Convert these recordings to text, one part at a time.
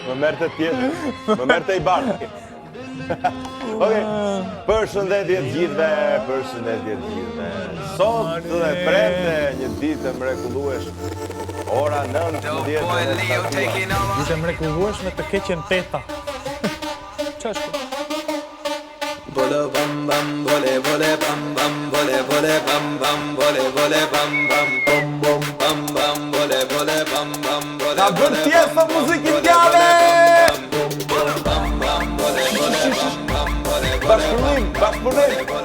Më merrte tjetër. Më merrte i bardh. Okej. Përshëndetje të gjithëve, përshëndetje të gjithëve. Sot dhe premte një ditë e mrekullueshme. Ora 19:00. Ditë e mrekullueshme të keqen teta. Ç'është? Vole bam bam, vole vole bam bam, vole vole bam bam, vole vole bam bam, bam bam bam bam, vole vole bam bam, vole. Na bën pjesë muzikë djale. Bashkëpunim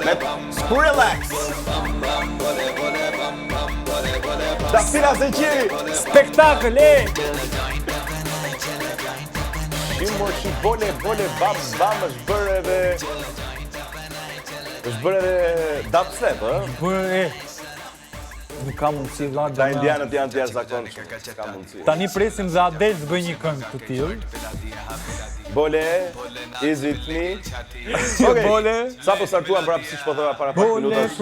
me Skrillex. Dafina Zeqiri. Spektakël Shi vole bam bam është bërë edhe dubstep, ë? Nuk ka mundësi vlla. Da indianët janë të jashtëzakonshëm. Ka mundësi. Tani presim dhe Adele të bëj një këngë të tillë. Bole, is it me? Bole. Sa po startuam prapë siç po thova para pak minutash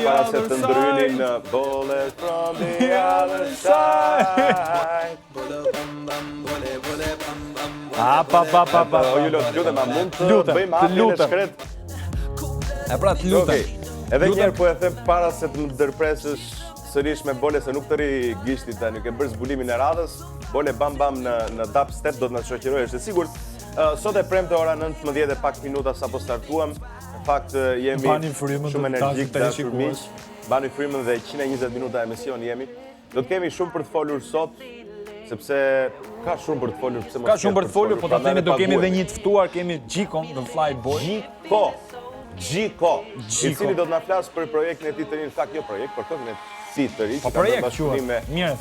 para se të ndrynin Bole from the other side. Pa. O ju lutem, a mund të bëjmë hapjen e shkret? E pra të lutem. Edhe një herë po e them para se të më ndërpresësh sërish me Bole se nuk të ri gishti tani, ke bërë zbulimin e radhës. Bole bam bam në dubstep do të na shoqërojë, është e sigurt. Sot e premte ora 19 e pak minuta sa po startuam. Në fakt jemi shumë energjik dashur miq. Bani frymën dhe 120 minuta emision jemi. Do të kemi shumë për të folur sot, sepse ka shumë për të folur, pse mos. Ka shumë për të folur, po ta themi do kemi edhe një të ftuar, kemi Gjikon, The Fly Boy. Gjiko, i cili do të na flas për projektin e tij të ri, fakt jo projekt, por këngën e tij të ri, po projekt bashkëpunim me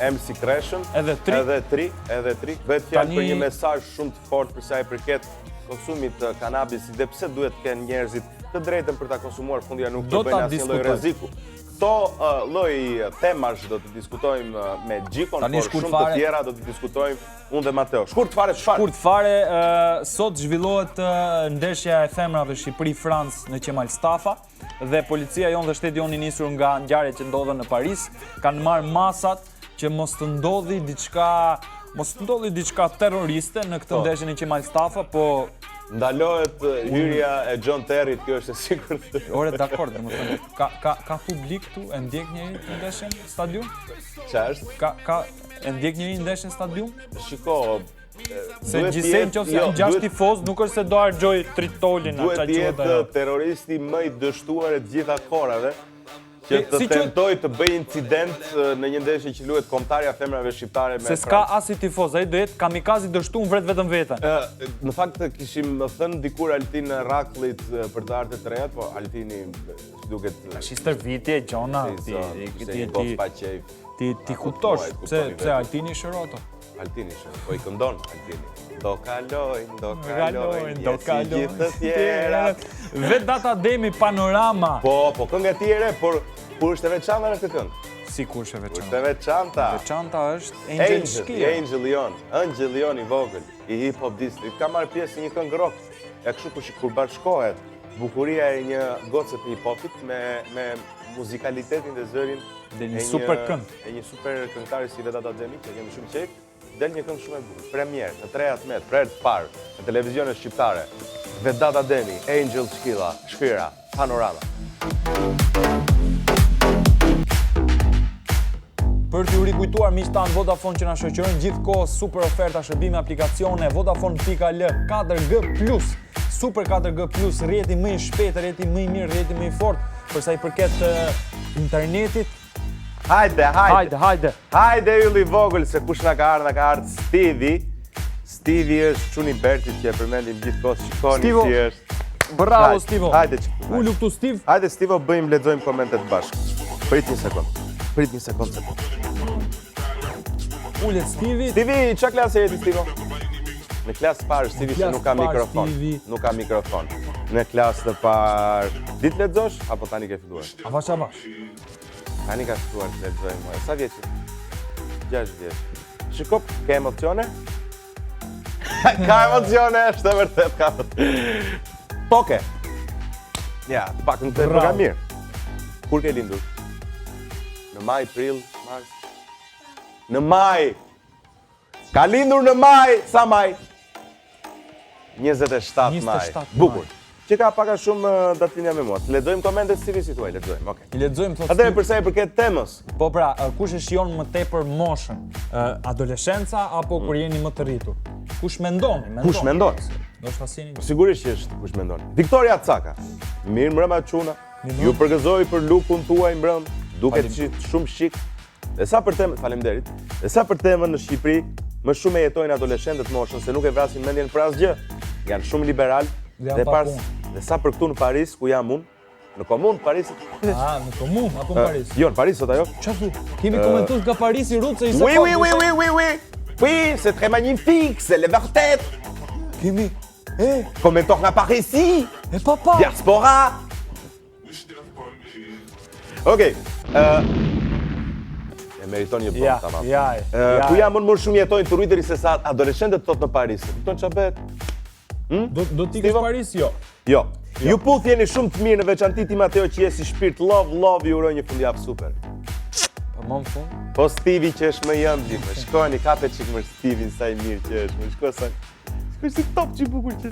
MC Kreshën, edhe tri. Bëhet fjalë për një mesazh shumë të fortë për sa i përket konsumit të kanabisit dhe pse duhet të kenë njerëzit të drejtën për ta konsumuar, fundja nuk do bëjnë asnjë lloj rreziku. Këto lloj temash do të diskutojmë me Gjikon, por shumë të tjera do të diskutojmë unë dhe Mateo. Shkurt fare, sot zhvillohet ndeshja e femrave Shqipëri-Francë në Qemal Stafa dhe policia jonë dhe shteti jonë i nisur nga ngjarjet që ndodhen në Paris, kanë marrë masat që mos të ndodhi diçka terroriste në këtë ndeshje në Qemal Stafa, po ndalohet hyrja e John Terryt, kjo është e sigurt. Ore, dakord, domethënë, ka publik këtu, e ndjek njëri në ndeshjen në stadium? Ç'është? Ka e ndjek njëri në ndeshjen në stadium? Shiko, se gjithsej nëse janë 6 tifoz, nuk është se do harxoj tritolin atë duhet jetë terroristi më i dështuar e të gjitha kohërave që të tentoj të bëj incident në një ndeshje që luhet kombëtarja femrave shqiptare me. Se s'ka as i tifoz, ai do jetë kamikazi dështuar vret vetëm veten. Në fakt kishim thënë dikur Altin Rakullit për të ardhur të reja, po Altini duket tash stërvitje gjona, ti kuptosh pse Altini shëro ato. Altini shëro, po i këndon Altini. Do kalojnë, gjithë të tjera. Vet data demi panorama. Po këngë e tjere, por kur është e veçanta në këtë këngë? Si kur është e veçanta? Është e veçanta. Veçanta është Angel Lion i vogël, i hip hop distit. Ka marrë pjesë në një këngë rock. Ja kështu kur bashkohet bukuria e një gocë të hip hopit me muzikalitetin dhe zërin e një super këngë. E një super këngëtari si Vedata Demi, që kemi shumë qejf. Del një këngë shumë e bukur, premier, në 13 për herë të parë, në televizionet shqiptare, Vedata Demi, Angel Shkira, Panorama. Për t'ju rikujtuar miqtan Vodafone që na shoqërojnë gjithkohë super oferta shërbime aplikacione Vodafone.al 4G+, Super 4G+, rrjeti më i shpejtë, rrjeti më i mirë, rrjeti më i fortë, për sa i përket internetit. Hajde ylli vogël, se kush na ka ardhur Stevie. Stevie është çuni Bertit që e përmendim gjithkohë, shikoni si është. Bravo Stivo. Hajde. Ulu këtu Steve. Hajde Stivo, lexojmë komentet bashkë. Prit një sekond. Ulet Stivi. Stivi, ç'a klasë jeti Stivo? Në klasë parë Stivi se nuk ka mikrofon. Në klasë të parë. Ditë lexosh apo tani ke filluar? Avash. Tani ka filluar të lexojmë. Sa vjeç? 6 vjeç. Shikop, ke emocione? Ka emocione, është vërtet ka. Poke. Ja, pak në të programir. Kur ke lindur? Në maj, prill, mars? Në maj! Ka lindur në maj, sa maj? 27 maj. Bukur. Që ka paka shumë datinja me mua. Lexojmë komentet si tuaj, lexojmë. Okej. I lexojmë thotë. Atëherë për sa i përket temës. Po pra, kush e shijon më tepër moshën? Adoleshenca apo kur jeni më të rritur? Kush mendoni? Kush mendon? Do të fasini. Sigurisht që është kush mendon. Viktoria Caka. Mirë mbrëma çuna. Ju përgëzoj për lukun tuaj mbrëm. Duket shumë shik. Dhe sa për temën, faleminderit. Dhe sa për temën në Shqipëri, më shumë e jetojnë adoleshentët moshën se nuk e vrasin mendjen për asgjë. Janë shumë liberal dhe sa për këtu në Paris ku jam unë, në komunë Parisit. Në komunë apo në Paris? Jo, në Paris sot ajo. Çfarë? Kemi komentuar nga Parisi rrugë se i sa. Oui. Oui, c'est très magnifique, c'est le vertet. Kemi. Commentor nga Parisi. Papa. Diaspora. Okej. E meriton një bon, tamam. Ku jam unë më shumë jetojnë të rritëri se sa adoleshentët tot në Paris. Kupton çfarë bëhet? Do t'ikësh Paris jo? Jo. Ju puth jeni shumë të mirë në veçanti ti Mateo që je si shpirt love, ju uroj një fundjavë super. Po më në fund? Po Stivi që është më jëndri, më shkojni kape qik më Stivin sa i mirë që është, më shkoj sa... Shkoj si top që i bukur që...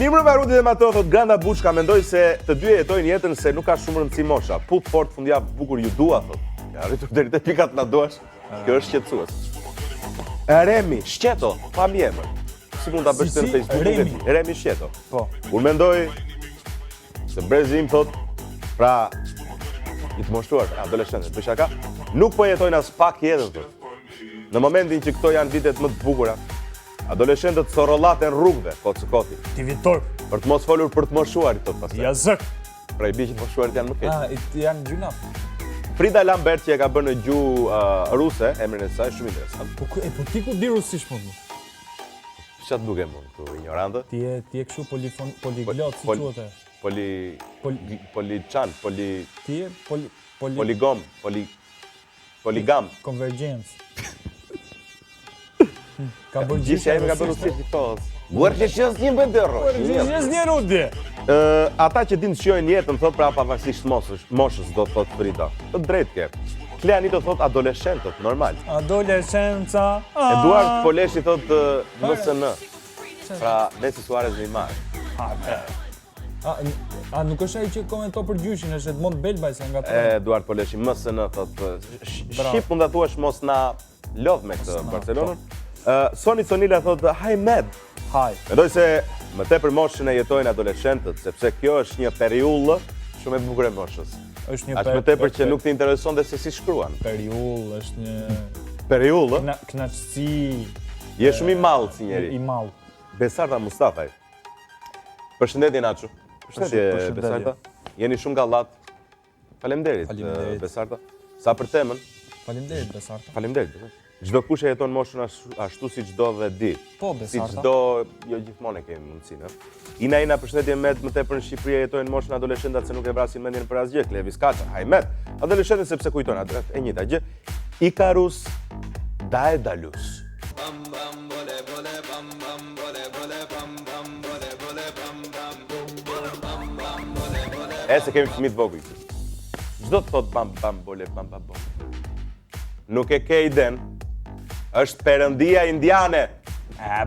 Mirë më Rudi dhe Mateo thot Granda Buçka, mendoj se të dy jetojnë jetën se nuk ka shumë rëndësi mosha. Puth fort fundjavë bukur ju dua, thot. Ja, rritur deri te pikat na duash. Kjo është qetësues. Remi, Shqeto, pa mjemër. Si mund ta bësh në Facebook? Remi Shqeto. Po. Unë mendoj se brezi im thot, pra i të moshtuar adoleshentët, për shaka, nuk po jetojnë as pak jetën thot. Në momentin që këto janë vitet më të bukura, adoleshentët thorrollaten rrugëve, koti. Ti vitor. Për të mos folur për të moshuarit thot pastaj. Ja zëk. Pra i bie që të moshuarit janë më keq. Janë gjunaf. Frida Lambert që e ka bërë në gjuhë ruse, emrin e saj shumë interesant. Po ti ku di rusisht më? Çfarë duke mund këtu ignorantë? Ti je kështu poliglot, si quhet e? Polichan, Ti je poligam. Convergence. Ka bërë gjithë ai ka bërë rusisht këto. Guarda që është një bëndërro. Një Rudi. Ata që din të shijojnë jetën thot pra pavarësisht moshës do të thot Frida. Të drejtë ke. Kleani do thot adoleshentët, normal. Adoleshenca. Eduard Poleshi thot MSN. Pra Besi Suarez Neymar. Nuk është ai që komenton për gjyshin, është Edmond Belbaj se nga Eduard Poleshi MSN thot shqip mund ta thuash mos na lodh me këtë Barcelonën. Soni Sonila thot hi Med. Hi. Mendoj se më tepër moshën e jetojnë adoleshentët, sepse kjo është një periullë shumë e bukur e moshës. Është një Aq më tepër që nuk të intereson dhe se si shkruan. Periull është një periullë. Knaçësi. Je shumë i mallë si njeri. I mallë. Besarta Mustafaj. Përshëndetje Naço. Përshëndetje Besarta. Jeni shumë gallat. Faleminderit Besarta. Sa për temën? Faleminderit Besarta. Faleminderit. Çdo kush e jeton moshën ashtu siç do dhe di. Po Besarta. Siç do, jo gjithmonë e kemi mundësinë. Ina përshëndetje Med, më tepër në Shqipëri jetojnë moshën adoleshentat se nuk e vrasin mendjen për asgjë. Klevis Kaça, Hajmet. Adoleshentët sepse kujtojnë atë e njëjta gjë. Ikarus Daedalus. Bam bam vole vole bam bam vole vole bam bam vole vole bam bam bam bam vole vole. E se kemi fëmijë të vogël. Çdo të thot bam bam vole bam bam bam. Nuk e ke iden. Është perëndia indiane.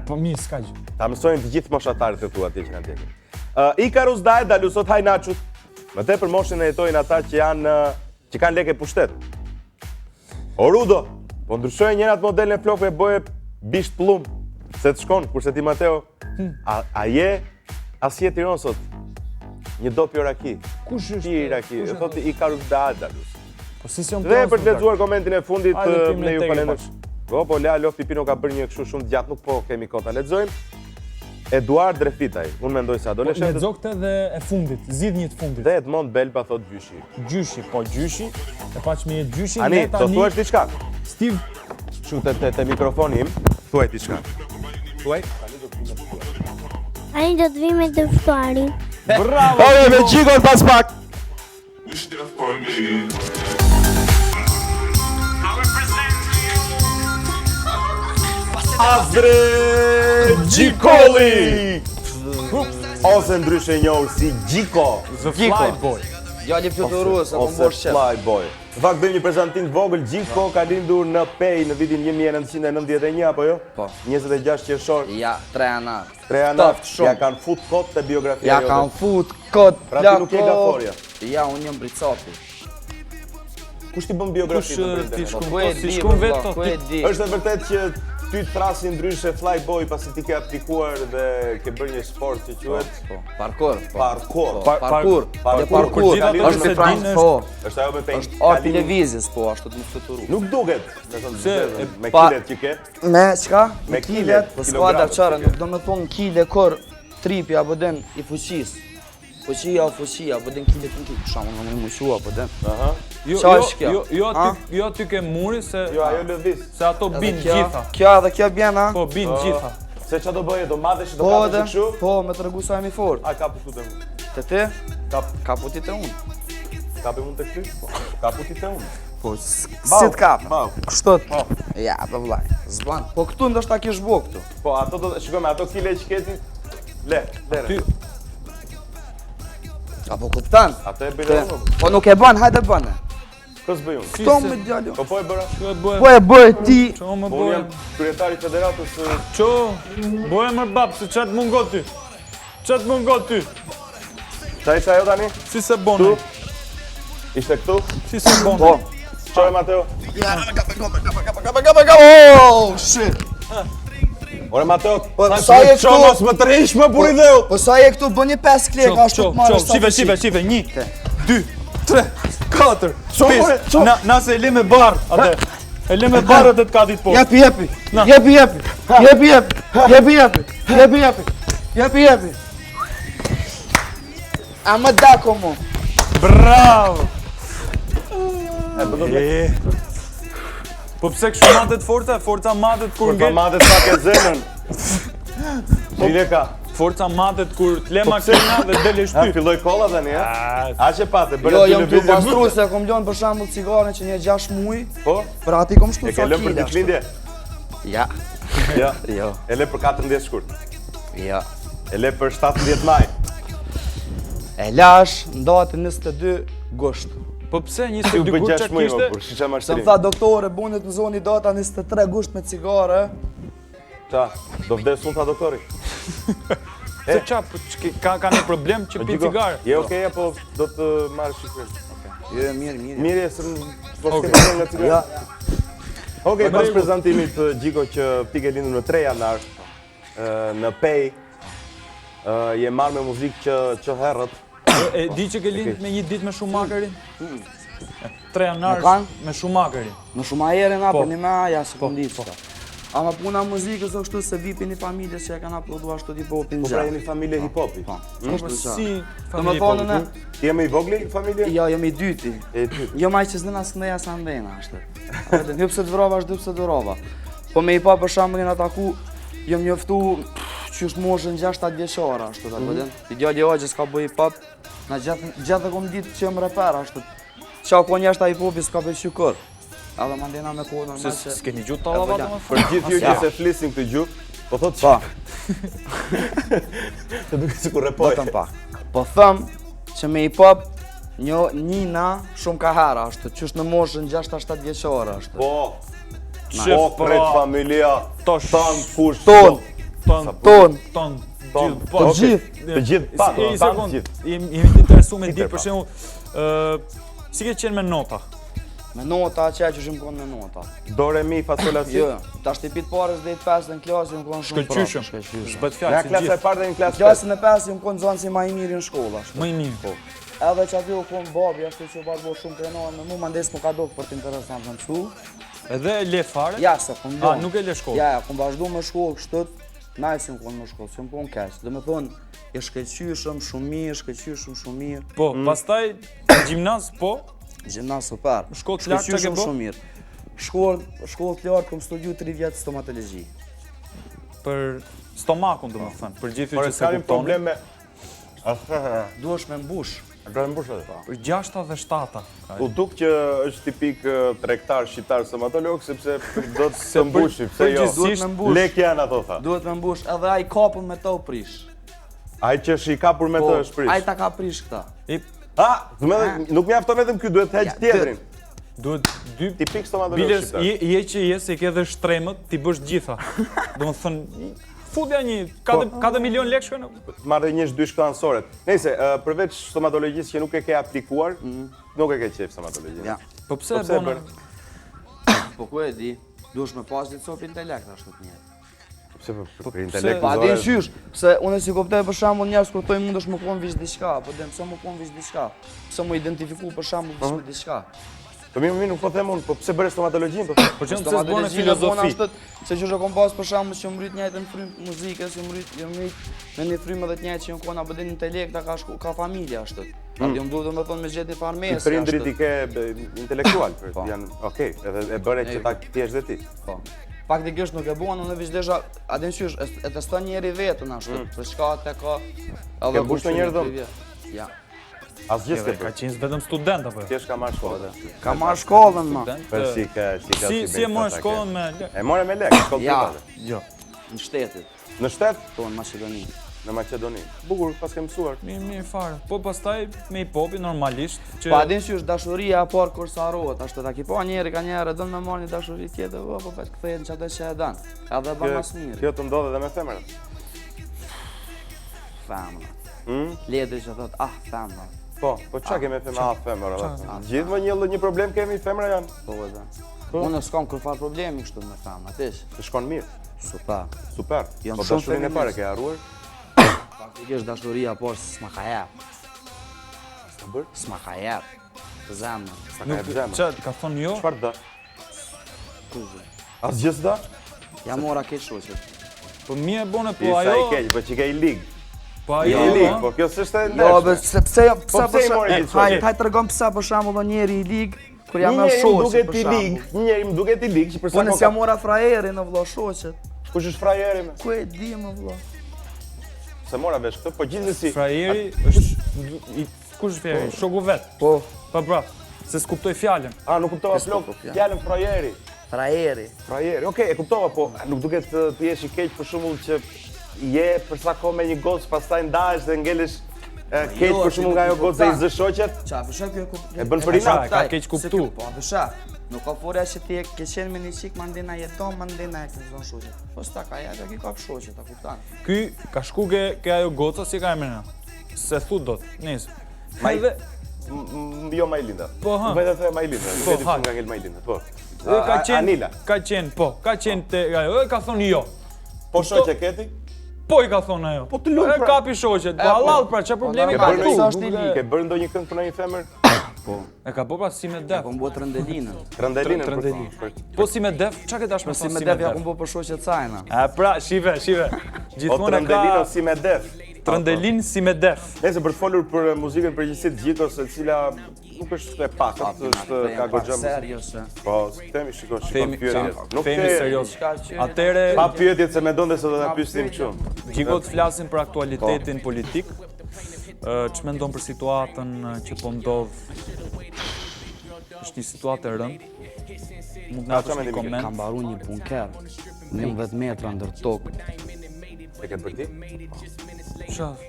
Po mirë, s'ka gjë. Ta mësojnë të gjithë moshatarët e tu atje që na ndjekin. Ikarus Daedalus sot haj Naçut. Më tepër moshën e jetojnë ata që kanë lekë pushtet. Orudo, po ndryshojnë njërat modelin e flokëve bëje bisht plum se të shkon, kurse ti Mateo, a je asje Tiranë sot? Një dop Iraki. Kush është? Ti Iraki, e thotë Ikarus Daedalus. Po si jon Dhe për të lexuar komentin e fundit ne ju falenderoj. Po Lalo Pipino ka bërë një kështu shumë të gjatë, nuk po kemi kohë ta lexojmë. Eduard Drefitaj, unë mendoj se adoleshentët. Lexo këtë dhe e fundit, zgjidh një të fundit. Dhe Edmond Belba thot gjyshi. Gjyshi, po gjyshi. E paçmi e gjyshi. Ani, do thuash diçka? Steve, Shu te mikrofoni im, thuaj diçka. Thuaj? Ani do të vi me dëftuarin. bravo. Ore me Gjikon pas pak. Azre Gjikolli! Ose ndryshe njohur si Gjiko. The Fly Boy. Djali fluturues, apo ose mbosh qef. Flyboy. Në fakt bëjmë një prezantim të vogël, Gjiko ka lindur në Pej në vitin 1991 apo jo? Po. 26 qershor. Ja, 3 janar. 3 janar, Ftoft shumë. ja kanë fut kot te biografia Ja jote. kanë fut kod Pra ti nuk je nga Forja. Ja, unë jam Bricapi. Kush ti bën biografi Kush të ti brendën? shkon Ku e si di, shkon vëlla, vetë ku e di. Është e vërtet që ty të thrasin ndryshe Flyboy pasi ti ke aplikuar dhe ke bërë një sport që quhet Po, parkour. po. parkour. Parkour. Parkour. Gjithë ato Është se me Frank, dinë po. Është ajo me Është art televizjes, po, ashtu të më fluturu. Nuk duket, me thënë Se, vërtetën, me pa- kilet që ke. Me qka? Me Me kilet, kilet, po s'ka kilogramët dakçare, që ke. nuk do me thonë kile kur tripi apo den i fuqis. Fuqia o fuqia, apo den kile të në shamë në më mushua, apo den. Aha. Qa është kjo? Jo ty ke muri se Jo, ajo lëviz. se ato bin gjitha. Kjo edhe kjo bjen, ha? Po bin gjitha. Se çfarë do bëje, do madesh, do Po kapesh edhe, kështu? po, me të regu sa jemi fort. A kapu këtu te unë. Të ti, Kap, ka putit e unë. kapi mund të këty? Po. Kapu ti te unë. Po, si të kapë. Bau. Kështot. Ja, për vlaj, zban. Po këtu ndoshta kish bo këtu. Po, ato do shikojmë ato kile që ke ti. Le. Ty Apo kuptan. Ato e bëjnë unë. Po nuk e bën, hajde bëne. Kës bëj unë? Këto me djallo. Po e bëra. çu e bëj? Po e bëj ti. Ço më Po unë bëj? jam kryetari i federatës së Ço? Bëj më bab se çat mungo ty. Çat mungo ty. Qa isha jo tani? Si se bon? Tu? Ishte këtu? Si se bon? Po. Qoj Mateo? Oh, shit. Ore Mateo, Po, thash sa me je ço këtu? mos më tërhiq më buri dheu. Po sa je këtu bën një 5 klek ashtu të marrësh. Shive, 1, 2, 3, 4, more, 5. Na se e le me barr atë. E le me barr atë të kadit po. Jepi, jepi. Na. Jepi, jepi. Jepi, jepi. Jepi, jepi. Jepi, jepi. Jepi, jepi. A më dako mu. Bravo. Po pse kështu matet forca? Forca matet kur Kur ta ngel. matet pak e zemrën. Çile ka? Forca matet kur të le pse? makina dhe delesh Ha, ty. filloi kolla tani, ha? A që pate, Jo, bërë jam të televizor. pastru se kom lënë për shembull cigaren që një 6 muaj. Po, Për ati kom shtu e ke sa lënë për kile. ditëlindje? Ja, Ja. jo, E le për 14 shkurt. ja. E le për 17 maj. E lash në datën 22 gusht. Po pse Ju 22 bë kur 6 çka muaj më kishte? për shisha Se më mashtrim. tha doktore, bunit në zoni data 23 gusht me cigare. Qa, do vdes unë tha doktori? Se qa, ka një problem që pi cigare? Je okej, apo do të marrë shifrin? Jo, mirë, mirë. Mirë, se mos ke problem nga cigare. Ja, Okej, pas prezantimit të Gjiko që ti ke lindur në 3 janar në Pej, je marrë me muzikë që herët. E di që ke lind me një ditë me Schumacherin? 3 janar Me kan? me Schumacherin. në shumë ajerë na, Po. për një me aja, se kom ditë. Ama puna muzikës o kështu se vipi një familjes që e kanë uploadu ashtu t'i popin Po pra gjatë. jeni familje hip-hopi. Po, Si Do me thonë në, Ti jemi i vogli familje? jo, jemi i dyti. E ty. Jo maj që s'dena s'kndeja sa ndena, ashtë. Hypse të vrova, është hypse të vrova. Po me i pa për shambullin ataku, jom njoftu që është moshën 6-7 vjeqara, ashtu të përdin. I djalli o që s'ka bëj i pap, na gjatë e kom ditë që jëm reper, ashtu. Qa ko njështë a i popi s'ka përqy kër. Edhe ma ndena me kohë normal Se që... s'keni gjutë tallava E, domethënë? Për gjithë ju që Ja. se flisin këtë gjuhë, po thotë Pa, të duke si kur repoj. vetëm pa. Po thëm që me i pop, njina shumë ka hera, ashtu, që është në moshën 6-7 vjeqara, ashtu. Po, Shef, po, kret familia, Tosh. tanë, kush, Ton, Ton, ton, ton, Ton, gjithë, po, po, gjithë. Të gjithë, pa, Një tanë sekond, gjithë. jemi të interesu me di Inter, për pa. shembull, si ke qenë me nota? me nota, që shimë konë me nota. Do, re, mi, fa, sol, la, si. Jo, ta shtipit parës dhe i 5 në klasë, jëmë konë shumë prapë. Shkëlqyshëm. Shkëlqyshëm. S'bët Nga fjalë si klasa e gjithë. parë dhe në klasë Klasën e 5 jëmë konë zonë si ma i mirë në shkolla, ashtu. Më i mirë. Edhe që aty u konë babi, ashtu që u barbo shumë krenuar me mu, ma ndes më ka do për t'interesant në mësu. Edhe e le fare? Ja, se kom A, do. nuk e le shkollë? Ja, kom vazhdu me shkollë kështët, najsi më konë me shkollë, që më konë keqë. Dhe me thonë, e shkëlqyshëm shumë mirë, shkëlqyshëm shumë mirë. Po, pastaj gjimnaz, po, Gjimnaz super. Shkollë të lartë çka ke Shkëlqyshëm bo? shumë mirë. Shkollë të lartë kom studiu 3 vjetë stomatologji. për stomakun domethënë, për gjithë Por që e se s'karim kuptoni. problem me... Duhesh me mbush. A ka mbush edhe? Për 6 dhe 7. U duk që është tipik tregtar shqiptar stomatolog, sepse do të të mbushi, pse jo? Duhet me mbush. Lek janë ato, tha. Duhet me mbush, edhe ai kapën me to prish. Ai që është i kapur me Po, të është prish. ai ta ka prish këta. Nuk mjafton vetëm ky, duhet të heq tjetrin. Duhet dy Tipik stomatolog biles shqiptar. je që je se ke edhe shtremët, ti bësh gjitha. Domethënë futja një 4 milion lekë shkon. Marrë një 2 shklansoret. Nëse përveç stomatologjisë që nuk e ke aplikuar, nuk e ke qef stomatologjisë. Ja. Po pse Po pse bona? Po ku e di? Duhesh me pas ditë sop intelekt ashtu të një. Pse për intelekt. Pa di qysh, se unë si kuptoj për shembull njerëz kur thonë mundesh më kon vish diçka, po dem pse më kon vish diçka. Pse më identifiku për shembull vish me diçka. Po mirë nuk po them unë, po pse bëre stomatologjin, po Por çem pse s'bën filozofi. Se që kom pas për shembull që mryt njëjtën frymë muzikës, që mryt me një frymë edhe të njëjtë që janë kona apo din intelekta ka familja ashtu. Atë jam duhet domethënë me gjetë farmesë. Prindrit i ke intelektual, janë okay, edhe e bëre që ta thjesht dhe ti. Po. Faktikisht nuk e buan, unë veç desha, atë qysh, e teston njëri vetën ashtu, se çka te ka. Ke bush në njërë dhëm? Ja. Asgjë s'ke Ka bërë. qenë vetëm student apo? Thjesht ka marrë shkollë. Ka marrë shkollën ma. Për si Si e morë shkollën me lekë? E more me lekë, shkollë Ja, private. Jo. në shtetit, Në shtet, po në Maqedoni. në Maqedoni. Bukur, pas ke mësuar. Mirë fare. Po pastaj me hip-hopi normalisht që Po adin qysh, dashuria e parë kur sarohet, ashtu ta ki po njeri ka njëherë don me marrë një dashuri tjetër, po veç kthehen çato që e dan. Edhe bën mas mirë. Kjo të ndodhe edhe me femrat. Famra. Mm? Letri që thot, femra. Po çka kemi femra, femra. Gjithmonë një problem kemi femra janë. Po vëza. Unë s'kam kur far problemi kështu me femra, tish. Të shkon mirë. Super. Super. Janë Po shumë dashurinë e parë feminist. ke harruar? Faktikisht dashuria por s'ma ka jap, Sa bër? s'ma ka jap. Të zemrën. Sa ka e zemra. Ç'a ka thonë jo? Çfarë do? Kuzë. Asgjë s'do? Ja mora keq shoqet. Po mirë bone, po Ti sa i ajo. keq, po që ke i lig. Po I ajo. lig, ëh, po kjo s'është e Jo, ndeshme. be sepse pse i mori gjithë Hajt shoqet? tregon pse për shembull do njeri i lig kur jam me Një njeri më shoqë. duket i lig, një njeri më duket i lig që për Po sa nëse jam mora frajerin në vëlla shoqet. Kush është frajeri me? Ku e di më vëlla? Se mora vesh këtë, po gjithsesi. Frajeri është kush frajeri? Shoku vet. Po, Po bra. Se s'kuptoj fjalën. A, nuk kuptova flok, fjalën frajeri. frajeri. Frajeri, okej, e kuptova, po nuk duket të jesh i keq për shembull që je për sa kohë me një gocë, pastaj ndahesh dhe ngelesh keq për shembull nga ajo gocë dhe i zë shoqet. Qa, për shak kjo E bën për inat, ka keq kuptu. Po, për shak. Nuk ka forja që ti ke qenë me një qik, mandena jeton, mandena e këtë zonë shoqet. Po s'ta ka jep, ki ka shoqet, ta kuptan. Ky ka shku ke ajo goca si ka emrin. Se thu dot. Nice. Maj- Edhe Jo Majlinda. Po, ha. Vetë the Majlinda, nuk Po, e di ha. pse nga ngel Majlinda, po. ka qenë, Anila. ka qenë te ajo, ka thonë jo. Po shoqe keti? Po i ka thonë ajo. Po të lutem, pra. Kapi shoqet. Po halal pra, ç'a problemi Ke ka bërë këtu? ndonjë ke bërë ndonjë këngë për ndonjë femër? E ka bërë si me def. Po mbo Trendelinën. Trendelinën. Trendelin. për- Po si me def, ç'a ke dashur me Si me def ja kumbo për shoqet sajna. A pra, shive. O Gjithmonë Trendelino ka si me def. Trendelin si me def. Nëse për të folur për muzikën përgjithësi të Gjikos, e cila nuk është e pakët, është ka goxha muzikë. Serioze. Po, themi shikoj Themi pyetjet. Nuk themi ke serioz. Çka që Atëre pa pyetjet se mendonte se do ta pyesnim kështu. Gjikot flasin për aktualitetin politik. Që mendon për situatën që po ndodh? Është një situatë e rëndë. Mund të na çfarë bësh një mendimi ke? koment? Kam mbaru një bunker 19 metra ndër tokë. E ke për ti? Shaf.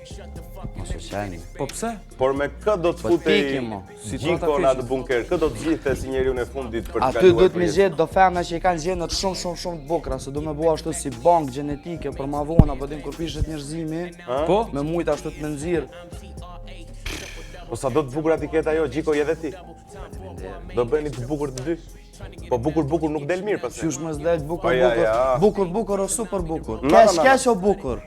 Mos e qeni. Po pse? Por me kë do të Po futej t'iki, mo. Situata Gjiko në keqe. atë bunker? Kë do të zgjidhte si njeriu në fundit për të Aty kaluar? duhet me gjetë do femna që i kanë gjenët shumë të bukra, se du me bua ashtu si bank gjenetike për ma vona, po dim kur pishet njerëzimi, Po? me mujt ashtu të me nxirr. Po sa do të bukur aty ketë ajo, Gjiko je dhe ti. Do bëni të bukur të dy. Po bukur nuk del mirë pastaj. Qysh më s'del bukur, Po, ja. bukur o super bukur. Na, Kesh o bukur.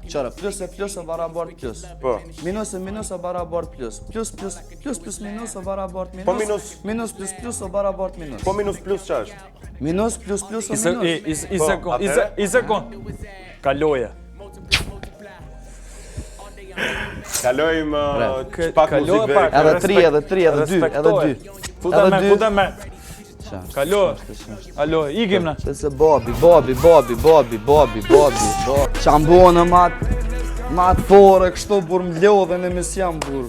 Qara, plus o barabart plus. Po. Minus o barabart plus. Plus minus o barabart minus. Po, minus. Minus plus o barabart minus. Po minus plus ç'a është? Minus plus o minus. I Po, sekond, atëre? i sekond. Kaloja. Kalojmë K- pak kaloja muzikë. pak. Edhe 3, edhe 2, edhe 2. Futa me, dy. futa me. Kalo. Alo, ikim na. Se Bobi. Qambonë ma të fore kështu bur më lodhe në emision bur.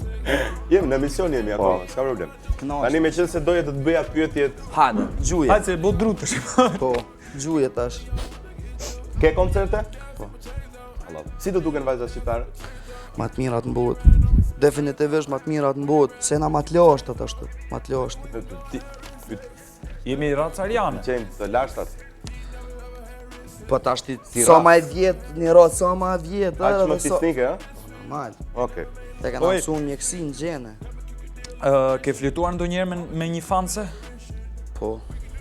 Jem në emision jemi akoma, s'ka problem. Kënaqesh. Tani me qenë se doje të bëja pyetjet, Hajde, gjuje. Hajde se bo drutësh. Po, gjuje tash. ke koncerte? Po. Si do duken vajzat shqiptare? Ma të mirat në botë. Definitivisht më të mirat në botë, se na më të lashtat ashtu, më të lashtat. Jemi racariane. Qenë të lashtat. Po tash ti sa më e vjet, një rrot sa më e vjet, Aq më pisnike, ha? Normal. Okej. Te kanë mësuar mjeksi në gjene. Ke flutuar ndonjëherë me një fanse? Po,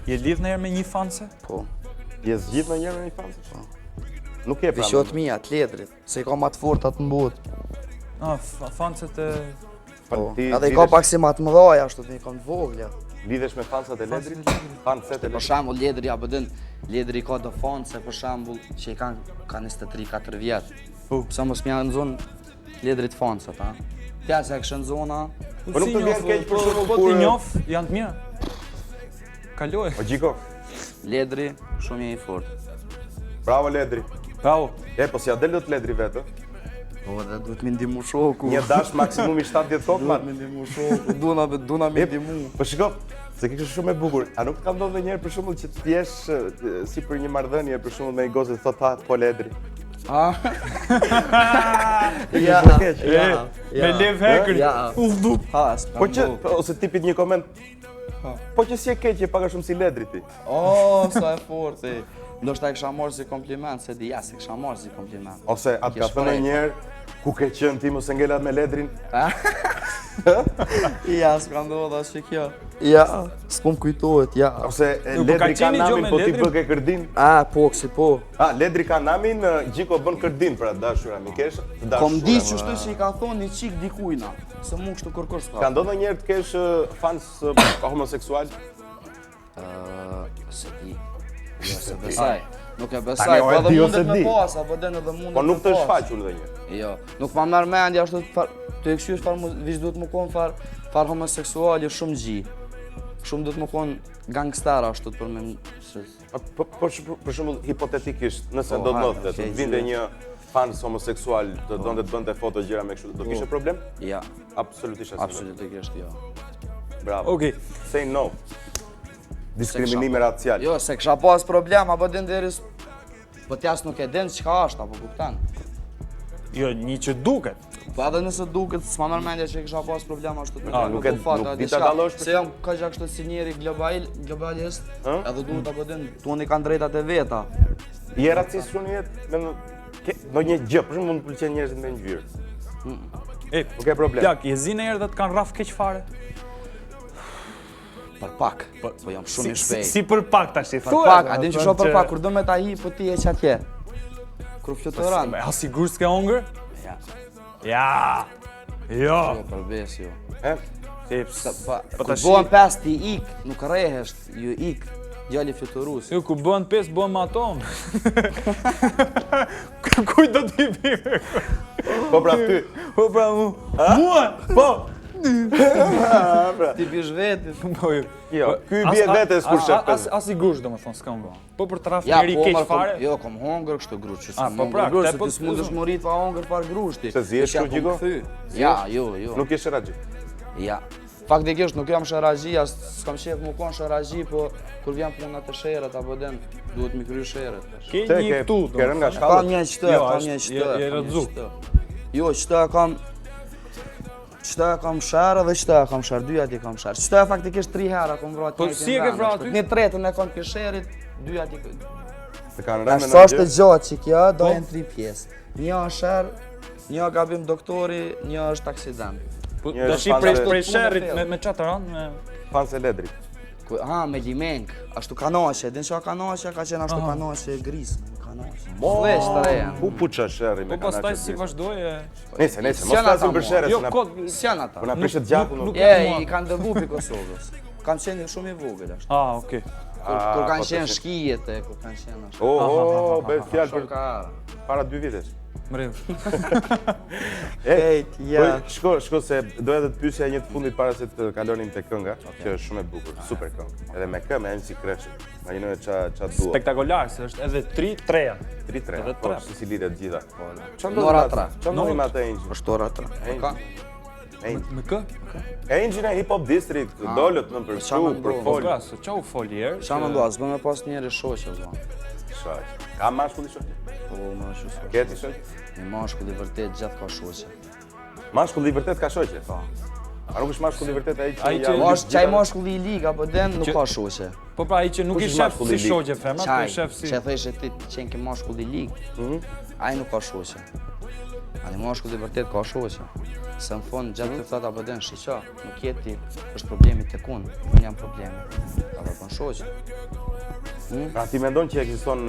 Je lidh ndonjëherë me një fanse? po. Je zgjidh ndonjëherë në një fansë? Nuk je pra. Vishot mia të ledrit, se i ka më të fortat në botë. Fanset e... Po. Ti Edhe i ka pak si më të mëdhaja ashtu, ti i ka të vogla. lidhesh me fansat e ledrit? Fanset e Për ledrit? shembull ledri apo din, ledri ka do fanse për shembull që i kanë 23-4 vjet. Pse mos më janë në zonë ledrit fansat, ha? Tja se këshën zona, Po nuk të vjen keq për shembull Po kur ti njoh, janë të mira. Kaloj. O Gjiko, ledri shumë i fort. bravo ledri. Bravo. Po si ja del do të ledri vetë? Po edhe duhet më ndihmu shoku. Një dash maksimumi 70 kokë, Duhet man. më ndihmu shoku, duna më ndihmu. Po shiko, se ke shumë e bukur. A nuk ka ndodhur ndonjëherë për shembull që të jesh si për një marrëdhënie për shembull me një gozë të thotë ha po ledri. Ah. Ja, Me lev hekër. Ja. Udhup. Ha, Po që ose tipit një koment. Po që si e keq je pak a shumë si ledri ti. Oh, sa e fortë. Ndoshta e kisha marrë si kompliment, se di ja se kisha marrë si kompliment. Ose atë ka Ke thënë shpreh. njëherë ku ke qenë ti mos e ngelat me ledrin? Ja, s'ka ndodhur as që kjo. Ja, s'po më kujtohet, ja. Ose po ledri ka ka qenë gjo namin me po ti ledrin? bë ke kërdin? Po, si po. Ledri ka namin, Gjiko bën kërdin për atë dashura mikesh. Kom di që shtu që i ka thonë një qik dikujna, se mu kështu kërkur s'ka. Ka ndodhur ndonjëherë të kesh fans homoseksual? Se di. Jo, se besaj. Nuk e Tani, besaj, o, po e edhe di mundet ose me di. pas, apo den edhe mundet Po nuk të me pas. shfaqur ndonjëherë. Jo, nuk ma merr mendja ashtu të e këshysh vish duhet më konë far homoseksuali shumë gji. Shumë duhet më konë gangster ashtu për me... Po për shembull hipotetikisht, nëse Po, do të hajde, ndodhte të okay, vinte zgjidhje. një fans homoseksual të donte të bënte foto gjëra me kështu, do kishe problem? Ja, Absolutisht asnjë. absolutisht jo. Bravo. Okej. Say no. Diskriminimi racial. Jo, se kisha pas problem, apo din deris... Po t'jas nuk e din çka është, apo kuptan. Jo, një që duket. Po edhe nëse duket, s'ma merr mendja që kisha pas problem ashtu të nuk di ta dallosh se jam ka gjak kështu si njeri globalist, Ë? edhe duhet apo din, tuani kanë drejtat e veta. Je racist shumë në jetë? Ndonjë gjë, për shembull mund të pëlqen njerëzit me ngjyrë. Nuk ke problem. Plak, je zi në herë dhe të kanë rraf keq fare? Për pak, po jam shumë i shpejt. Si për pak tash i Për pak, a din që shoh për pak, kur do me ta hi, po ti e që atje. Kur fluturon. A sigur s'ke hongër? Ja, Ja. Jo. jo për bes, jo. Po Kur tash bëhen 5 ti ik, nuk rrehesht, ju ik. Djali fluturus. jo ku bën 5 bën me atom. Kuj do t'i bime? Po pra ty. Po pra mu. Mua. Po. Ti bish vetit. Po jo. Jo, ky bie vetes kur shef. As i gush domethën s'kam bën. Po për traf Ja, njëri po, keq marr, fare. jo, kom hongër kështu grush, që Ah, s'm po, pra, grush, te se po ti s'mundesh më rrit pa hongër par grushti. Se zihesh Që ja kështu, Gjiko? kom kthy. Ja, jo. Nuk je sheraxhi. Ja. Faktikisht nuk jam sheraxhi, as s'kam qef më kon sheraxhi, po kur vjen puna të sherrët apo den, duhet mi kry sherrët. Ke Te një këtu. ke rënë nga Kam shkallët. një qëtë, Jo, kam është- një je qëtë. rëdzu. Jo, qëtë e kam... Qëtë e kam sherë dhe qëtë e kam sherë, dyja ti kam sherë. Qëtë e faktikisht 3 hera kom vrat Po si e ke vrar aty? Një tretën e kam për sherit, dyja ti... Se kanë rënë Ashtë në është të gjë. gjatë që kjo, dojnë 3 pjesë. Një është sherë, një gabim doktori, një është aksident. Po Një tash është prej fante- prej sherrit me çfarë ran me Fans e ledrit. Ha, me limenk, ashtu kanaqe, din qa kanaqe, ka qenë ashtu kanaqe gris, kanaqe. Veç të reja. Ku puça sherri me Po pastaj kanaçe si gris? vazhdoje. Nese, mos Sjana flasim ta për mua. sherrë, Jo, se na kod S'janë ata. po na prishet gjakun. nuk- I kanë dëbu pi Kosovës. Kanë qenë shumë i vogël ashtu. Ah, okay. Kur po kanë të qenë shi- shkijet e kur kanë qenë ashtu. Oh, bëj fjalë për Shokara. para 2 vitesh. Mrev. Ej, ja. Po, shko se doja të të pyesja një të fundit para se të kalonim te kënga, që është shumë e bukur, super këngë. Edhe me kë, me MC Kreshi. Imagjinoj ça dua. Spektakolar, se është edhe 3-3 janë. 3-3. Edhe Po, trap. si lidhet gjitha. Nora tra. Çfarë ndodhi me atë Angel? Është ora 3. Ka? Me kë? Angel e Hip Hop District, dolët në për çfarë show, më për ndodhi? Po fol. pra, se çau fol herë. Qa më ndoa, s'bëm me pas njeri shoqe, vëlla. Shoq. Ka mashkull i shoq? Po, më është shoqe. Ke ti shoq? Një mashkull i vërtet gjithë ka shoqe. Mashkulli i vërtet ka shoqe. A nuk është mashkulli i vërtet ai që Qaj mashkulli i liga, po den nuk ka shoqe. Po pra ai që nuk i shef si shoqe femra, po i shef si... Që thëshe ti qenë ke mashkulli i lig, ai nuk ka shoqe. Ani mashkulli i vërtet ka shoqe. Se në fund gjatë të thata po den shiqa, nuk jeti, është problemi tek unë, unë jam problemi. Ata kon shoqe. Pra ti mendon që ekziston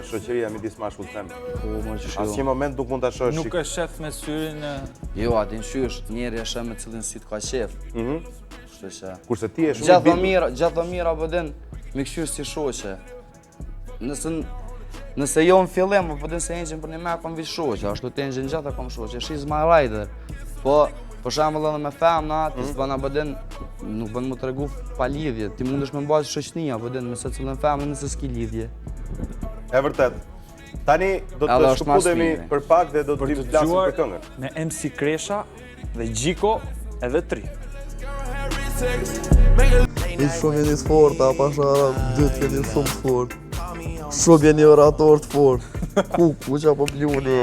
shoqëria midis mashkull dhe femër? Po, më që Asnjë moment nuk mund ta shohësh. Nuk e shef me syrin e... Jo, atë në qysh, njeri e shë me cilin si të ka qef. Kështu që... Kurse ti je shumë i bindur. Gjatë dhe mira po den me këshysh si shoqe. Nëse jo në fillim, po den se engjën për një me kom vishë shoqe, ashtu të engjën gjatë e kom shoqe, she's my rider. Po, për shembull edhe me femna, ti s'bën apo den nuk bën mu tregu pa lidhje. Ti mundesh me mbajtë shoqënia, po den me secilën femër nëse s'ki lidhje. E vërtet. Tani do të shkëputemi për pak dhe do të flasim për këngën. Me MC Kresha dhe Gjiko edhe Tri. I shumë jeni s'forta, pasha dytë jeni shumë s'fort. Shumë jeni orator t'fort. Ku që po pljuni.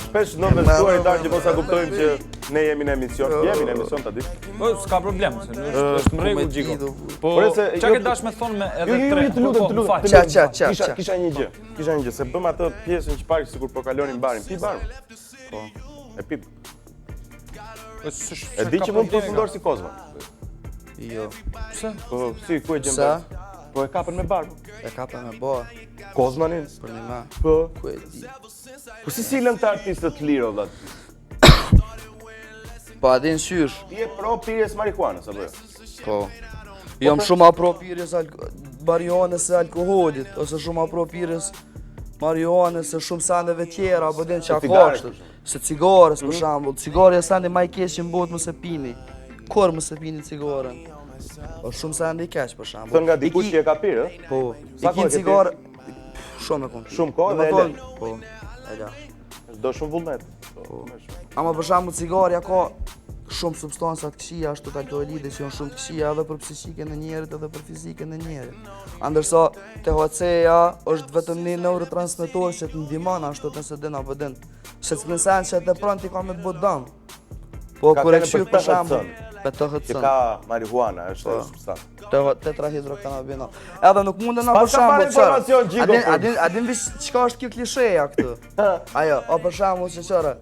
Shpesh në vestuar i tanë që mos a kuptojmë që ne jemi në emision. Jemi në emision ta di. Po, s'ka problem, se është më rregull Gjiko. Po, çka ke dash me thonë me edhe Tre? Të lutem. Qa. Kisha një gjë, se bëm atë pjesën që pak sikur po kalonin barin. Pi barin. Po. E pip. E di që mund të përfundor si Kozma. Jo. Pse? Po, si ku e gjem Sa? bar? Po e kapën me bar. E kapën me bo, Kozmanin? për një me. Po. Ku e di. Po si silën të artistët lirë o dhat? Po adin qysh. Ti e pro pirjes marihuanës, apo jo? Po. Jam shumë apro pirjes marihuanës se alkoholit, ose shumë apro pirjes marihuanës se shumë sandeve tjera, apo din që akashtë. Se cigares, për shambull. Cigare e sandi ma i keq që në botë më se pini. Kur më se pini cigaren? O shumë sandi i keq, për shambull. Thën nga dikush që e ka pirë, ë? Po. Sa I kin kohë ke cigare... Shumë e kom. Shumë kohë dhe e lën. Po. E la. Do shumë vullnet. Ama për shambull cigarja ka shumë substancat këqija, ashtu të alkoholide që janë shumë këqija edhe për psiqike në njerit edhe për fizike në njerit. Andërsa THC-ja është vetëm një neurotransmetor që të ndihmon ashtu nëse din apo din. Se të nësen që të pranë ti ka me të bëtë dëmë. Po kur e këshirë për shambull, për THC. Që ka marihuana, është substancë. Tetrahidrokanabinol. Edhe nuk mundën na për shambull informacion Gjiko. Adin vish çka është kjo klisheja këtë. Ajo, o për shambull që qëra.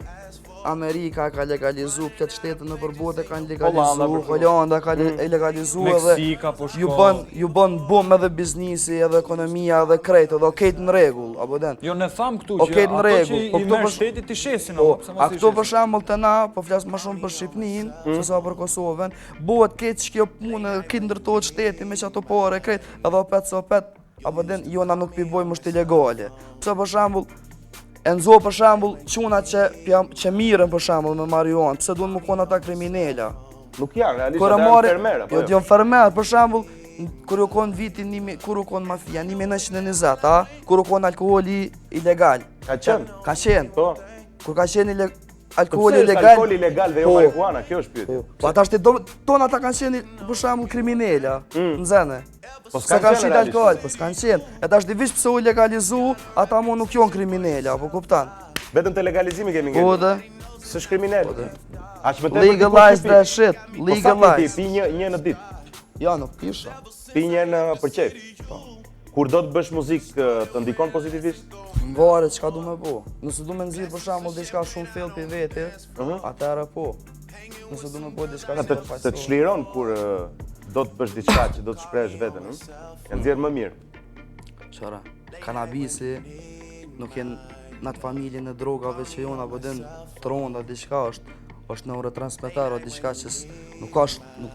Amerika ka legalizu, këtë shtetë në përbote kanë legalizu, Hollanda ka legalizu edhe Meksika po ju bën bum edhe biznisi, edhe ekonomia, edhe krejt, edhe okejt në regull, apo den. Jo ne tham këtu që Okej, në ato që rregull, po i këto merr për- shteti ti shesin Po, apo pse a mos i këto për shesin? shembull të na, po flas më shumë për Shqipërinë, se sa për Kosovën, bëhet keq kjo punë, këtë ndërtohet shteti me çato pore krejt, edhe opet se opet, apo den jona nuk pibojmë është ilegale. Pse për shembull e nxo për shembull çuna që mirën për shembull me marijuan, pse duhen më kon ata kriminala? Nuk janë, realisht Kur e ata janë marrin, fermer, apo jo, jo? janë fermer, për shembull, kur u kon kur u kon mafia, 1920, a? Kur u kon alkooli ilegal. Ka qenë. Ka qenë. Po. Kur ka qenë Po alkooli pse është ilegal. alkooli ilegal dhe jo Po. marihuana, kjo është pyetja. Po ata tonë ata kanë qenë për shembull kriminala, nxënë. Po S'ka s'kan kanë qenë shit realisht. alkool, po s'kan qenë. E tash divish pse u legalizu, ata mu nuk janë kriminala, apo kupton? Vetëm te legalizimi kemi Po ngel. dhe S'është kriminal. Aq më tepër. legalize that shit, Po sa po ti legalize. pi një në ditë. Ja, nuk pisha. Pi një në për qejf. Kur do të bësh muzikë të ndikon pozitivisht? Varet çka du me bo. Nëse du me nxirr për shembull diçka shumë fill pi vete, atëherë po. Nëse du me bo diçka Të të çliron kur do të bësh diçka që do të shprehësh veten, ëh? E nxjerr më mirë. Qara, kanabisi nuk jenë në atë familjen e drogave që jona apo den tronda diçka është neurotransmetar o diçka që nuk është nuk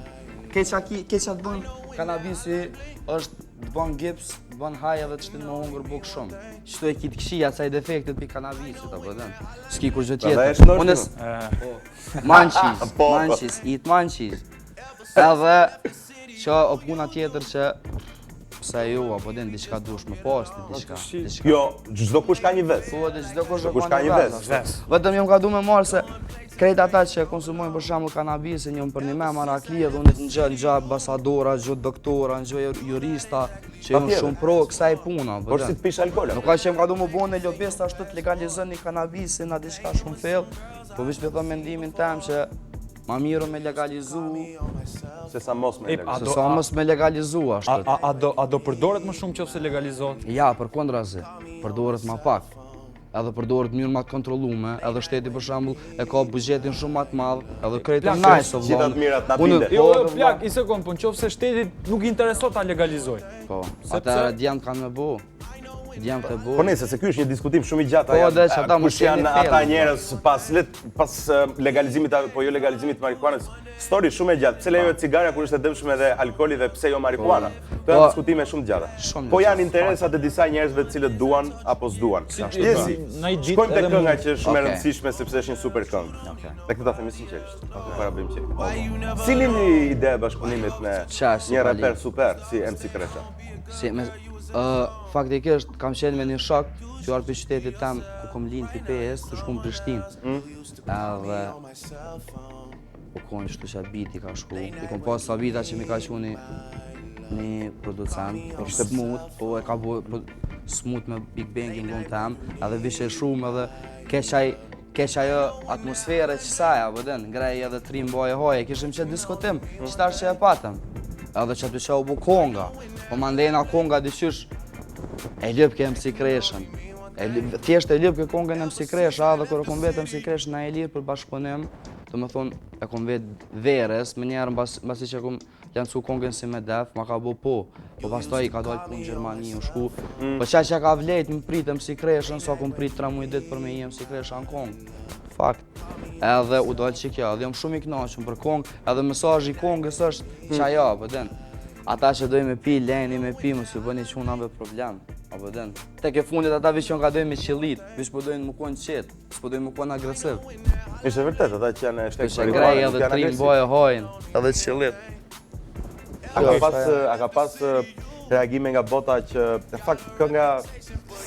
keqa të bën kanabisi është të bën gips, të bën haj edhe të shtin me hungur buk shumë. Çto e kit këshia sa defektet pi kanabisit apo den. S'ki kur gjë Prandaj tjetër. është Unë manqis, Po. manqis, eat manqis. Edhe që o puna tjetër që pse jo, apo din diçka dush më pas, diçka. Jo, çdo kush ka një ves. Po, çdo kush ka një ves. Vetëm jam ka du me marrë se krejt ata që konsumojnë për shembull kanabisin, jam për një me maraklie dhe unë të ngjë ambasadora, gjë doktora, gjë jurista, që janë shumë pro kësaj puna. Por si të pish alkool. Nuk ka që më ka du më bënë lobist ashtu të legalizën një kanabisin, a diçka shumë thellë, po veç me thënë mendimin tem që ma mirë me legalizu se sa mos me legalizu. Se sa mos me legalizu ashtu. A do përdoret më shumë nëse legalizohet? Ja, përkundrazi, përdoret më pak. Edhe përdoret mënyrë më të kontrollume, edhe shteti për shembull e ka buxhetin shumë më të madh, edhe krejtë nice of gjitha të mirat na binde. Jo, plak, i sekond, po nëse shteti nuk i intereson ta legalizoj. Po, atëra djemt kanë me bo. Djemt e bo. Po nëse se ky është një diskutim shumë i gjatë. Po, dhe që ata kush janë ata njerëz pas legalizimit apo jo legalizimit të marihuanës. Story shumë e gjatë. Pse lejohet cigara kur është e dëmshme edhe alkooli dhe pse jo marihuana? Këto janë diskutime shumë të gjata. Po janë interesat e disa njerëzve të cilët duan apo s'duan. Shkojmë te kënga që është shumë e rëndësishme sepse është një super këngë. Dhe këtë ta themi sinqerisht. Para bëjmë çfarë. Si lindi ideja e bashkëpunimit me një raper super si MC Kresha? Faktikisht kam qenë me një shok që arë për qytetit tem ku kom linë t'i PS të shku në Prishtinë. Edhe po kojnë shtu që biti ka shku. I kom pas Sabita që mi ka qu një producent, ishte Smooth, po e ka bu Smooth me Big Bangin në tem, edhe vishe shumë edhe keq ajo atmosfere që saja, vëdën, ngrej edhe trim boje hoje, kishim që diskutim, qëtar që e patëm. Edhe që aty që u bu konga, po ma ndejna konga dyqysh e lëp ke MC Kreshën. Thjesht e lëp ke kongën e MC Kresha, edhe kër e kom vetë MC Kreshën na e lirë për bashkëpunim, të më thonë e kom vetë veres, më njerë basi që kom lancu kongën si me def, ma ka bu po pastaj i ka dojtë punë në Gjermani, u shku. Po që ka vlejt më prit MC Kreshën, sa kom prit 3 muaj ditë për me i MC Kresha në kongë. Fakt. Edhe u dojtë që kjo, edhe jam shumë i knaqëm për kongë, edhe mesazhi i kongës është që ajo, pëdën. Ata që dojnë me pi, lejni me pi, mos ju bëni qunave problem, apo den. Tek e fundit ata vish që ka dojnë me qillit, vish po dojnë më konë qetë, s'po dojnë më konë agresiv. Ishte vërtet, ata që janë shtek për i grej edhe trim boje hojnë, edhe qillit. A ka pas reagime nga bota që, në fakt, kënga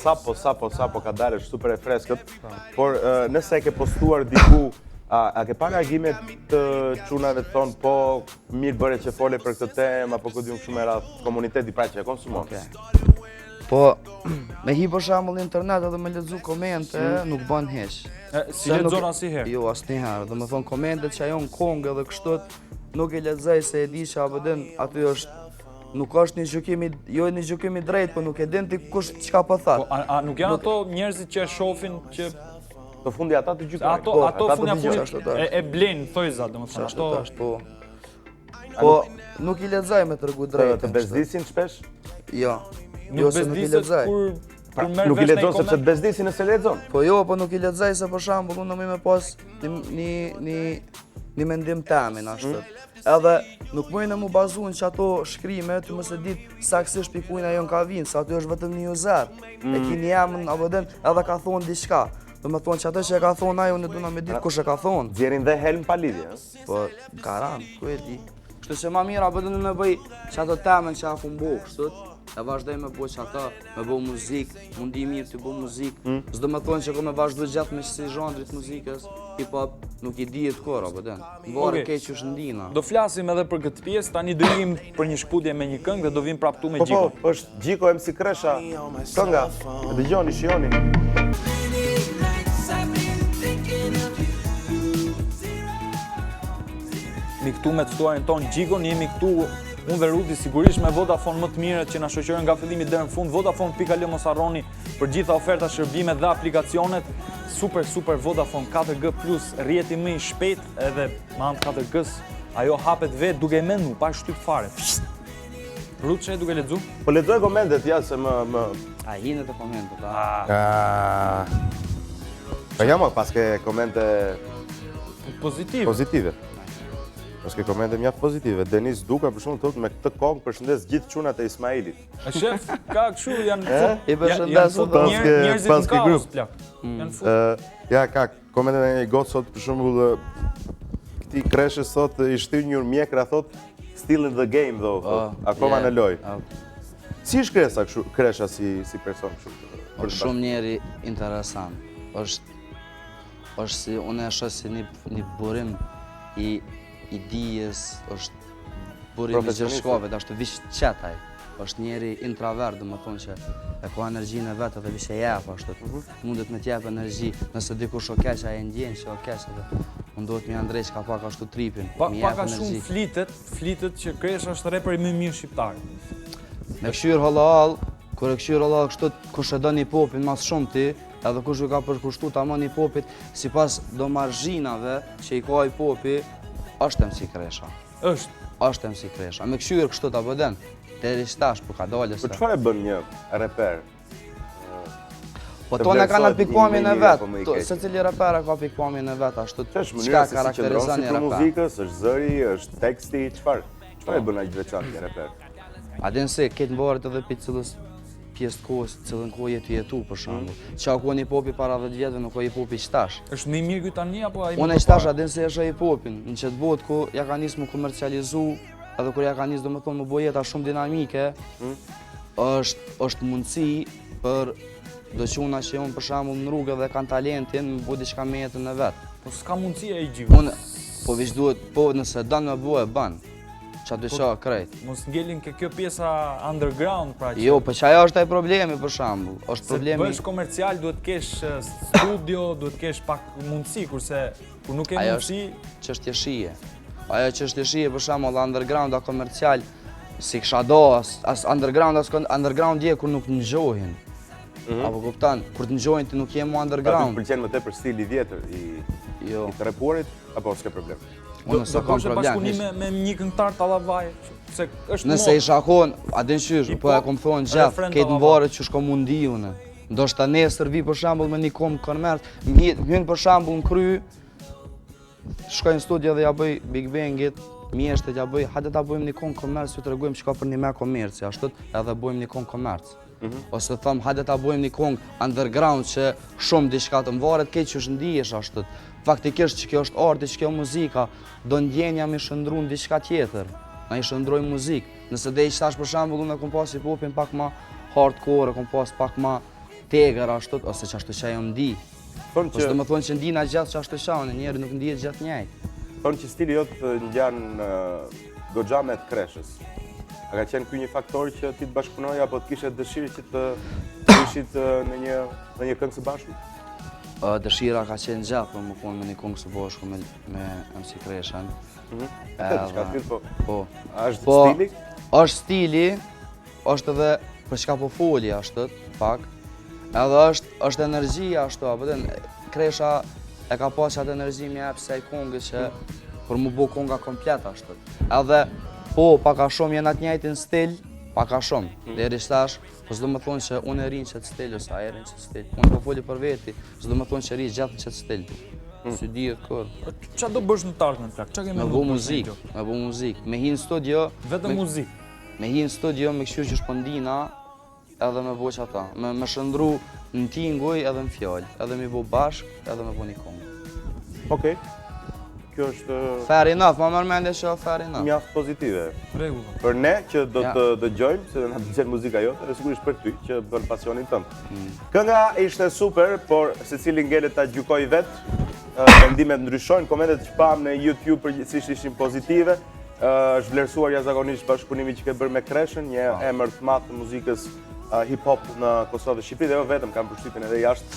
sapo ka dalë, është super e freskët, por nëse e ke postuar diku, a ke pa reagime të çunave të thonë, po mirë bëre që fole për këtë temë, apo këtë shumë e radhë komuniteti pra që e konsumon? Po, me hi për shembull në internet edhe me lexu komente, nuk bën hiç. Si lexon asnjëherë? Jo, asnjëherë. Do të thonë komentet që ajo në kongë edhe kështu nuk e lexoj se e di që apo den aty është nuk është një gjykim një gjykim i drejtë, po nuk e din ti kush çka po thot. Po a nuk janë ato njerëzit që e shohin që të fundi ata të gjykojnë. Ato fundi e blen thojza, domethënë ashtu. Po nuk i lexoj me tregu drejtë. Të bezdisin shpesh? Jo. Nuk bezdiset kur merr nuk i lexon sepse të bezdisin nëse lexon. Po jo, po nuk i lexoj se për shembull unë më pas një mendim temin ashtu. Edhe nuk mujnë mu bazuan që ato shkrime të mos e ditë saksisht pikujnë ajo në ka vinë, sa aty është vetëm një uzer. E kini emën apo den edhe ka thonë diçka. Do me thonë që ato që e ka thonë ajo në duna me ditë kush e ka thonë. Zjerin dhe helm pa lidhje, po garan, ku e di. Kështu që ma mira apo den me bëj që ato temen që a fumbo, kështu. E vazhdoj me bëj që ata, me bëj muzikë, mundi mirë të bëj muzikë. S'do me thonë që ko me vazhdu gjatë me si zhandrit muzikës, hip-hop, nuk i dijet kur, apo den. Ngore keq që shëndina. Do flasim edhe për këtë pjesë, tani do vim për një shkputje me një këngë dhe do vim prap tu me Gjiko. Po, është Gjiko MC Kresha, kënga, e dëgjoni, shihoni. Mi këtu me të stuarin ton Gjiko, jemi këtu unë dhe Rudi sigurisht me Vodafone më të mirët që na shoqërojnë nga fillimi deri në fund. Vodafone.al mos harroni për gjitha oferta, shërbime dhe aplikacionet. Super Vodafone 4G Plus, rrjeti më i shpejt edhe me anë 4G-s, ajo hapet vetë duke menu, pa shtyp fare. Rudi çe duke lexu? Po lexoj komentet ja se më A hinë të komentet, Po jam pas ke komente pozitive. Paske komente mjaft pozitive. Denis Duka për shumë thotë me këtë kongë përshëndes gjithë çunat e Ismailit. A shef, ka kështu janë I përshëndes njerëzit në kaos plak. Janë fut. Ja ka komente e një gotë sot për shembull këtij Kreshe sot i shtyr një mjekra thotë still in the game though. Akoma në lojë. Si është Kresha si person kështu? Është shumë njeri interesant. Është si unë e shoh si një burim i dijes, është burim i gjithçkave, është vish qetaj. Është njeri introvert, domethënë që e ka energjinë e vetë dhe vish e jep ashtu. Mundet me t'jep energji, nëse dikush o keq ai e ndjen që o keq edhe unë duhet mi andrej ka pak ashtu tripin. Paka shumë flitet që Kresha është reperi më i mirë shqiptar. Me këshyr halal, kur e këshyr halal kështu kush e don hip-hopin mas shumë ti, edhe kush e ka përkushtu tamam hip-hopit sipas domarzhinave që i ka hip-hopi, është MC Kresha. Është MC Kresha. Me këshyr kështu ta bëden. Deri stash po ka dalë se. Po çfarë bën një reper? Po tonë kanë pikpamjen e vet. Secili reper ka pikpamjen e vet ashtu. Çka karakterizon një reper? Muzikës, është zëri, është teksti, çfarë? Çfarë bën ai veçantë një reper? A den se këtë mbaret edhe për cilës pjesë të kohës, cilën kohë jetu për shembull. Çka ka një hip-hopi para 10 vjetëve nuk ka hip-hopi shtash. Është më i mirë ky tani apo ai? Unë shtash a den se është hip-hopin, në çet botë ku ja ka nisë më komercializu, edhe kur ja ka nisë domethënë më bëj jeta shumë dinamike, është mundësi për doquna që unë për shembull në rrugë dhe kanë talentin, më bëj diçka me jetën e vet. Po s'ka mundësi ai gjë. Unë po veç duhet, po nëse don më bëj e bën. Qa dësha krejt. Mos ngelin ke kjo pjesa underground pra që... Jo, për që ajo është ai problemi për shembull. Është problemi... Se bësh komercial duhet kesh studio, duhet kesh pak mundësi, kurse kur nuk ke mundësi... Ajo është çështje shije. Ajo çështje shije për shembull underground a komercial, si kisha do, as underground je kur nuk ngjohin. Apo kupton, kur të ngjohin ti nuk je më underground. Ti pëlqen më tepër stili i vjetër i të repuarit apo s'ke problem? Unë s'ka problem. Bashkëpunim me një këngëtar tallavaj, se është nëse isha kon, a din qysh, po e kom thonë gjithë, këtë mvarët që shko mundi une. Ndoshta nesër vi për shembull me një kom komerc, hyn për shembull në kry, shkoj në studio dhe ja bëj Big Bangit, mjeshtet ja bëj, hajde ta bëjmë një kom komerc, ju tregojmë çka për një me komerci, ashtu edhe bëjmë një kom komerc. Ose thëm, hajde ta bëjmë një kong underground që shumë diçka të mvaret keq që është ndihesh ashtu. Faktikisht që kjo është arti, që kjo muzika, do ndjenja me shëndru në diçka tjetër. Na i shëndroj muzikë. Nëse dhe i qëtash për shembull, unë kom pas hip-hopin pak ma hardcore, kom pas pak ma tegër ashtu, ose që ashtu që ajo ndi. Ose do më thonë që ndina gjatë që ashtu që, njeri nuk ndihet gjatë njëjtë. Thonë që stili jotë ngjan goxha me të Kreshës. A ka qenë ky një faktor që ti të bashkëpunoj apo të kishe dëshirë që të ishit në një këngë së bashku? Dëshira ka qenë gjatë për më konë me një këngë së bashku me MC Kreshën. Po. A është stili? Është stili, është edhe për çka po foli ashtu, pak. Edhe është energjia ashtu, apo Kresha e ka pas atë energji më jep se ai këngë që për më bë kënga komplet ashtu. Edhe po, paka shumë jenë atë njëjtin stil, paka shumë. Deri tash, po s'do më thonë që unë e rinj qëtë stil, ose a e rinj qëtë stil. Unë po foli për veti, s'do më thonë që rinj gjatë qëtë stil. Si dihet kur. Qa do bësh në tarkën plak? Qa kemi me bu muzikë, me hi në studio. Vetëm muzikë? Me hi në studio, me kështu që shpëndina, edhe me bo që ata. Me shëndru në tinguj edhe në fjallë, edhe me bo bashk, edhe me bo një kongë. Okej. Kjo është... Fair enough, ma mërmende që fair enough. Mjaft pozitive. Rregull. Për ne që do të dëgjojmë, se na pëlqen muzika jote, dhe sigurisht për ty që bën pasionin tënd. Kënga ishte super, por secili ngelet ta gjykoj vetë. Mendimet ndryshojnë, komentet që pam në YouTube përgjithsisht ishin pozitive. Është vlerësuar jashtëzakonisht bashkëpunimi që ke bërë me Kreshën, një emër të madh të muzikës hip-hop në Kosovë dhe Shqipëri, dhe jo vetëm, kam përshtypjen edhe jashtë.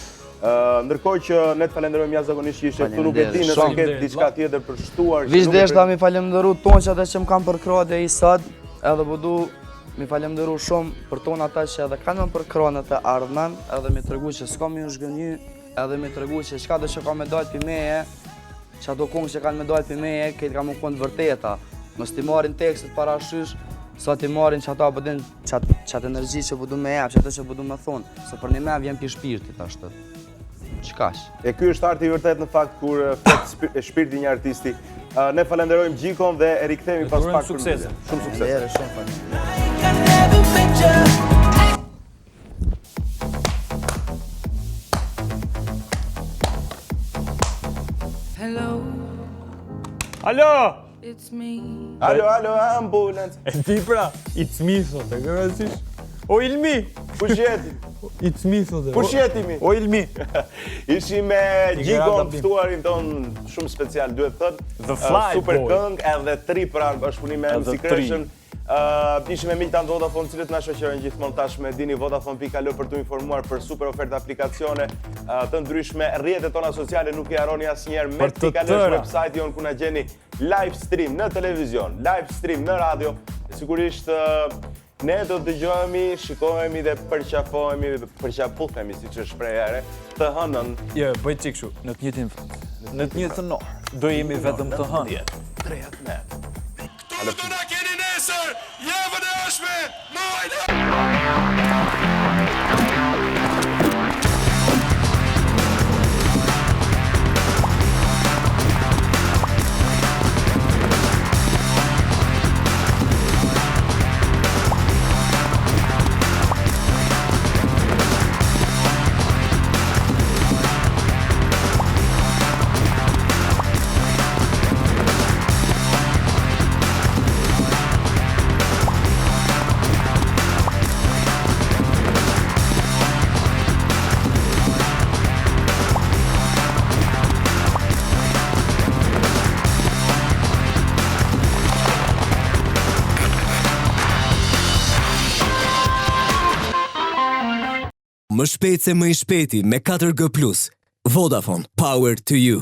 Ndërkohë që ne të falenderojmë jashtëzakonisht që ishe këtu, nuk e di nëse ke diçka tjetër për shtuar. Vizdesh ta mi falenderu tonë që ata që më kam përkrah dhe i sot, edhe po du mi falenderu shumë për tonë ata që edhe kanë më përkrah në të ardhmen, edhe mi tregu që s'ka mi u zhgënjy, edhe mi tregu që çka do që ka me dojtë për meje, që ato kongë që kanë me dojtë për meje, këtë ka më kënë të vërteta. Mos ti marrin tekstet parashysh, sa ti marrin që ata përdin qatë energji që përdu me jep, që ato që përdu me thonë, se për një me vjen për shpirtit ashtë. Qkash? E ky është arti i vërtet në fakt kur flet shpirti një artisti. Ne falenderojmë Gjikon dhe e rikthehemi pas pak për muzikë. Shumë sukses. Shumë faleminderit. Alo! It's me. Alo, ambulance. E ti pra, it's me, thot, e kërësish? O Ilmi! Kush jeti? It's me, thotë. Kush jeti mi? O Ilmi! Ishim me Gjigon, ftuarin ton shumë special, duhet thënë. The Fly Super Boy. këngë edhe 3 pranë bashkëpunime me MC Kreshën. Ishim me miqtan Vodafone, cilët na shoqërojnë gjithmonë tashmë dini Vodafone.al për t'u informuar për super oferta aplikacione të ndryshme. Rrjetet tona sociale nuk i harroni asnjëherë, me t'i kaloni website-in ku na gjeni live stream në televizion, live stream në radio. Sigurisht ne do të dëgjohemi, shikohemi dhe përqafuhemi, siç është shpreha e re, të hënën. Jo, bëj çik kështu, në të njëjtin në të njëjtën orë. Do jemi vetëm të hënë. 13. Të na keni nesër, javën e ardhshme, mojnë! Më shpejt se më i shpejti me 4G+. Vodafone, power to you.